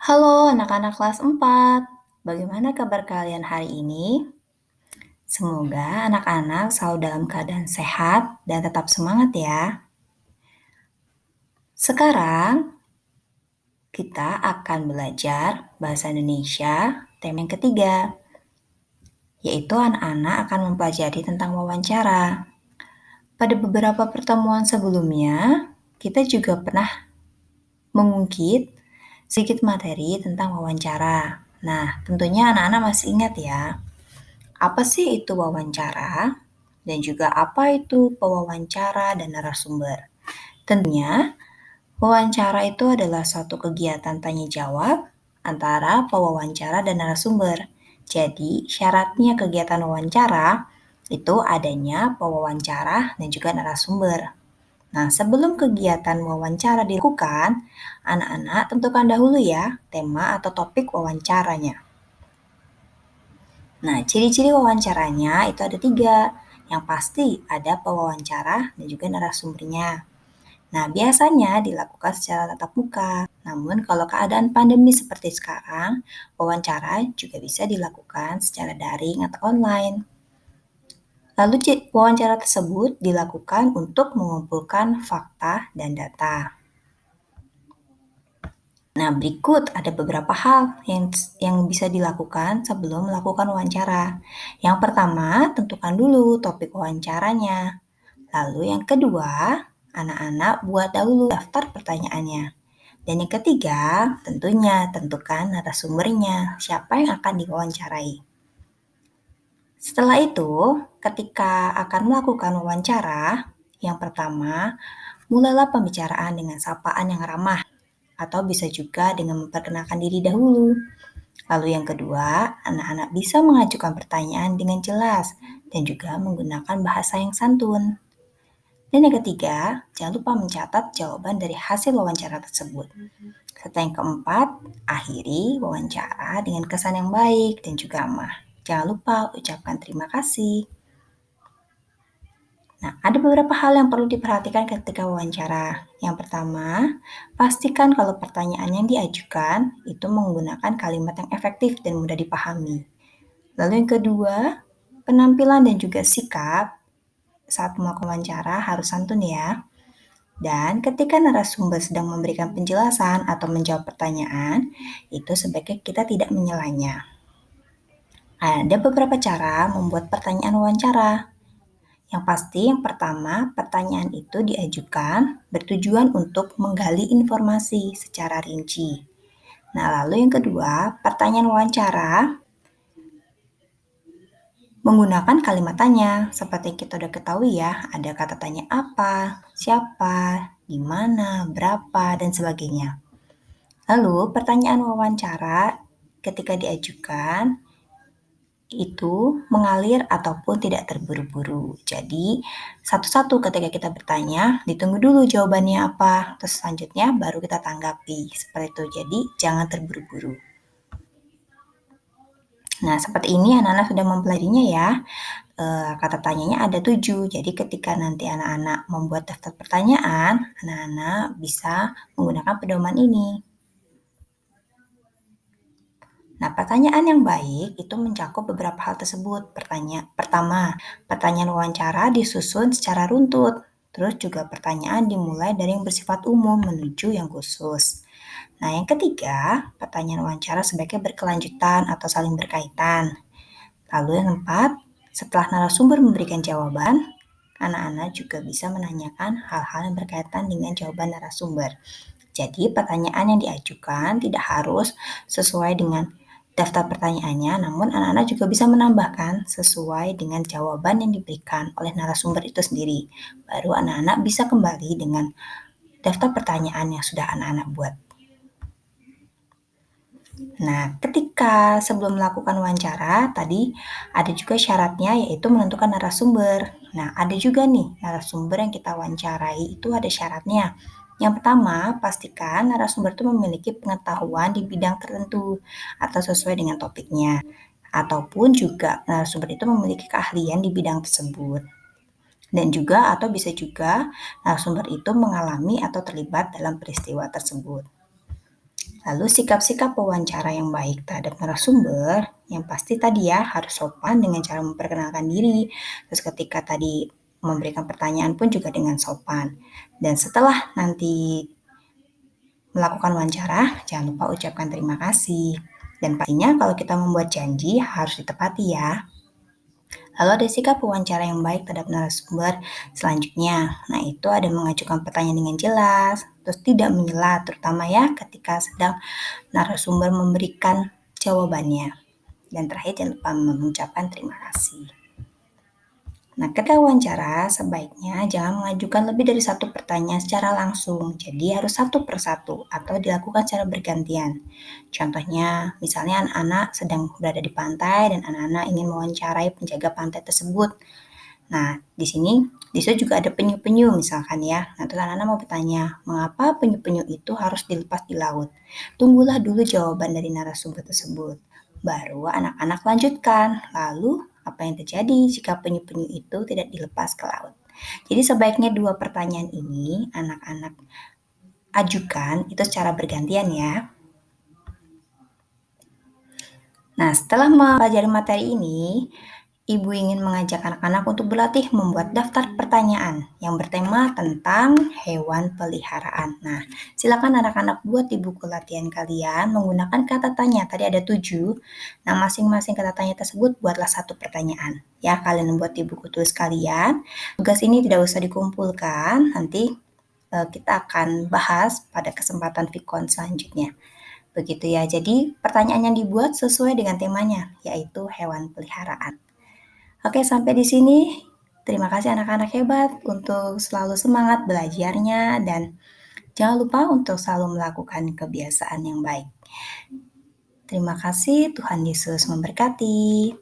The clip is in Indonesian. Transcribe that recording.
Halo anak-anak kelas 4, bagaimana kabar kalian hari ini? Semoga anak-anak selalu dalam keadaan sehat dan tetap semangat ya. Sekarang kita akan belajar bahasa Indonesia, tema yang ketiga, yaitu anak-anak akan mempelajari tentang wawancara. Pada beberapa pertemuan sebelumnya, kita juga pernah mengungkit sedikit materi tentang wawancara. Nah, tentunya anak-anak masih ingat ya. Apa sih itu wawancara? Dan juga apa itu pewawancara dan narasumber? Tentunya, wawancara itu adalah suatu kegiatan tanya jawab antara pewawancara dan narasumber. Jadi, syaratnya kegiatan wawancara itu adanya pewawancara dan juga narasumber. Nah, sebelum kegiatan wawancara dilakukan, anak-anak tentukan dahulu ya tema atau topik wawancaranya. Nah, ciri-ciri wawancaranya itu ada 3. Yang pasti ada pewawancara dan juga narasumbernya. Nah, biasanya dilakukan secara tatap muka. Namun, kalau keadaan pandemi seperti sekarang, wawancara juga bisa dilakukan secara daring atau online. Lalu, wawancara tersebut dilakukan untuk mengumpulkan fakta dan data. Nah, berikut ada beberapa hal yang bisa dilakukan sebelum melakukan wawancara. Yang pertama, tentukan dulu topik wawancaranya. Lalu yang kedua, anak-anak buat dahulu daftar pertanyaannya. Dan yang ketiga, tentunya tentukan narasumbernya, siapa yang akan diwawancarai. Setelah itu, ketika akan melakukan wawancara, yang pertama, mulailah pembicaraan dengan sapaan yang ramah, atau bisa juga dengan memperkenalkan diri dahulu. Lalu yang kedua, anak-anak bisa mengajukan pertanyaan dengan jelas dan juga menggunakan bahasa yang santun. Dan yang ketiga, jangan lupa mencatat jawaban dari hasil wawancara tersebut. Serta yang keempat, akhiri wawancara dengan kesan yang baik dan juga ramah. Jangan lupa ucapkan terima kasih. Nah, ada beberapa hal yang perlu diperhatikan ketika wawancara. Yang pertama, pastikan kalau pertanyaan yang diajukan itu menggunakan kalimat yang efektif dan mudah dipahami. Lalu yang kedua, penampilan dan juga sikap saat melakukan wawancara harus santun ya. Dan ketika narasumber sedang memberikan penjelasan atau menjawab pertanyaan, itu sebaiknya kita tidak menyelanya. Ada beberapa cara membuat pertanyaan wawancara. Yang pasti, yang pertama, pertanyaan itu diajukan bertujuan untuk menggali informasi secara rinci. Nah, lalu yang kedua, pertanyaan wawancara menggunakan kalimat tanya. Seperti yang kita udah ketahui ya, ada kata tanya apa, siapa, di mana, berapa, dan sebagainya. Lalu, pertanyaan wawancara ketika diajukan itu mengalir ataupun tidak terburu-buru. Jadi, satu-satu ketika kita bertanya, ditunggu dulu jawabannya apa, terus selanjutnya baru kita tanggapi. Seperti itu, jadi jangan terburu-buru. Nah, seperti ini anak-anak sudah mempelajarinya ya. Kata tanyanya ada 7, jadi ketika nanti anak-anak membuat daftar pertanyaan, anak-anak bisa menggunakan pedoman ini. Nah, pertanyaan yang baik itu mencakup beberapa hal tersebut. Pertama, pertanyaan wawancara disusun secara runtut. Terus juga pertanyaan dimulai dari yang bersifat umum menuju yang khusus. Nah, yang ketiga, pertanyaan wawancara sebaiknya berkelanjutan atau saling berkaitan. Lalu yang keempat, setelah narasumber memberikan jawaban, anak-anak juga bisa menanyakan hal-hal yang berkaitan dengan jawaban narasumber. Jadi, pertanyaan yang diajukan tidak harus sesuai dengan daftar pertanyaannya, namun anak-anak juga bisa menambahkan sesuai dengan jawaban yang diberikan oleh narasumber itu sendiri. Baru anak-anak bisa kembali dengan daftar pertanyaan yang sudah anak-anak buat. Nah, ketika sebelum melakukan wawancara, tadi ada juga syaratnya yaitu menentukan narasumber. Nah, ada juga nih narasumber yang kita wawancarai itu ada syaratnya. Yang pertama, pastikan narasumber itu memiliki pengetahuan di bidang tertentu atau sesuai dengan topiknya. Ataupun juga narasumber itu memiliki keahlian di bidang tersebut. Dan juga atau bisa juga narasumber itu mengalami atau terlibat dalam peristiwa tersebut. Lalu sikap-sikap wawancara yang baik terhadap narasumber, yang pasti tadi ya harus sopan dengan cara memperkenalkan diri. Terus ketika tadi memberikan pertanyaan pun juga dengan sopan. Dan setelah nanti melakukan wawancara, jangan lupa ucapkan terima kasih. Dan pastinya kalau kita membuat janji harus ditepati ya. Lalu ada sikap wawancara yang baik terhadap narasumber selanjutnya. Nah, itu ada mengajukan pertanyaan dengan jelas, terus tidak menyela, terutama ya ketika sedang narasumber memberikan jawabannya. Dan terakhir jangan lupa mengucapkan terima kasih. Nah, ketika wawancara, sebaiknya jangan mengajukan lebih dari satu pertanyaan secara langsung. Jadi harus satu persatu atau dilakukan secara bergantian. Contohnya, misalnya anak-anak sedang berada di pantai dan anak-anak ingin mewawancarai penjaga pantai tersebut. Nah, di situ juga ada penyu-penyu misalkan ya. Nah, terus anak-anak mau bertanya, mengapa penyu-penyu itu harus dilepas di laut? Tunggulah dulu jawaban dari narasumber tersebut. Baru anak-anak lanjutkan. Lalu, apa yang terjadi jika penyu-penyu itu tidak dilepas ke laut? Jadi sebaiknya dua pertanyaan ini anak-anak ajukan itu secara bergantian ya. Nah, setelah mempelajari materi ini, Ibu ingin mengajak anak-anak untuk berlatih membuat daftar pertanyaan yang bertema tentang hewan peliharaan. Nah, silakan anak-anak buat di buku latihan kalian menggunakan kata tanya. Tadi ada 7. Nah, masing-masing kata tanya tersebut buatlah satu pertanyaan. Ya, kalian buat di buku tulis kalian. Tugas ini tidak usah dikumpulkan, nanti kita akan bahas pada kesempatan Vikon selanjutnya. Begitu ya, jadi pertanyaan yang dibuat sesuai dengan temanya, yaitu hewan peliharaan. Oke, sampai di sini. Terima kasih anak-anak hebat untuk selalu semangat belajarnya dan jangan lupa untuk selalu melakukan kebiasaan yang baik. Terima kasih, Tuhan Yesus memberkati.